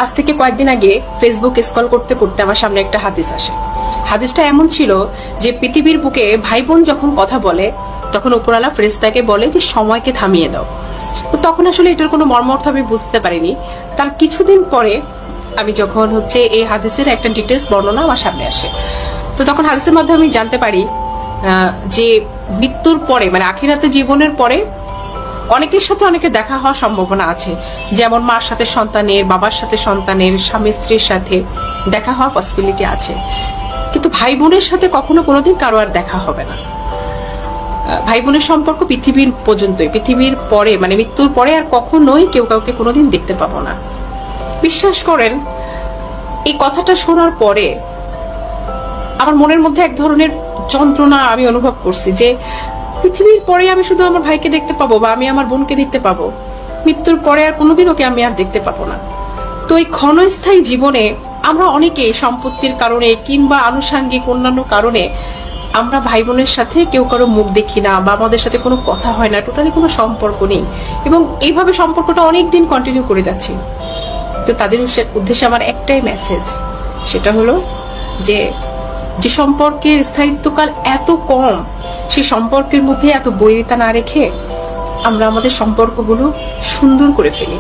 আজ থেকে কয়েকদিন আগে ফেসবুক স্ক্রল করতে করতে আমার সামনে একটা হাদিস আসে। হাদিসটা এমন ছিল যে পৃথিবীর বুকে ভাই বোন যখন কথা বলে তখন উপরওয়ালা ফেরেশতাকে বলে যে সময়কে থামিয়ে দাও। তো তখন আসলে এটার কোনো মর্মার্থ আমি বুঝতে পারিনি। তার কিছুদিন পরে আমি যখন এই হাদিসের একটা ডিটেলস বর্ণনা আমার সামনে আসে, তো তখন হাদিসের মাধ্যমে আমি জানতে পারি যে মৃত্যুর পরে মানে আখিরাতে জীবনের পরে অনেকের সাথে অনেকের দেখা হওয়ার সম্ভাবনা আছে। যেমন মার সাথে সন্তানের, বাবার সাথে সন্তানের, স্বামী স্ত্রীর সাথে দেখা হওয়ার পসিবিলিটি আছে, কিন্তু ভাই বোনের সাথে কখনো কোনোদিন কারো আর দেখা হবে না। ভাই বোনের সম্পর্ক পৃথিবীর পর্যন্তই, পৃথিবীর পরে মানে মৃত্যুর পরে আর কখনোই কেউ কাউকে কোনোদিন দেখতে পাবো না। বিশ্বাস করেন, এই কথাটা শোনার পরে আমার মনের মধ্যে এক ধরনের যন্ত্রণা আমি অনুভব করছি যে পৃথিবীর পরে আমি শুধু আমার ভাইকে দেখতে পাবো বা আমি আমার বোনকে দেখতে পাবো, মৃত্যুর পরে আর কোনোদিন ওকে আমি আর দেখতে পাবো না। তো এই ক্ষণস্থায়ী জীবনে আমরা অনেকে সম্পত্তির কারণে কিংবা আনুষাঙ্গিক অন্যান্য কারণে আমরা ভাই বোনের সাথে কেউ কারো মুখ দেখি না বা আমাদের সাথে কোনো কথা হয় না, টোটালি কোনো সম্পর্ক নেই, এবং এইভাবে সম্পর্কটা অনেকদিন কন্টিনিউ করে যাচ্ছি। তো তাদের উদ্দেশ্যে আমার একটাই মেসেজ, সেটা হলো যে যে সম্পর্কের স্থায়িত্বকাল এত কম, সেই সম্পর্কের মধ্যে এত বৈরিতা না রেখে আমরা আমাদের সম্পর্কগুলো সুন্দর করে ফেলি।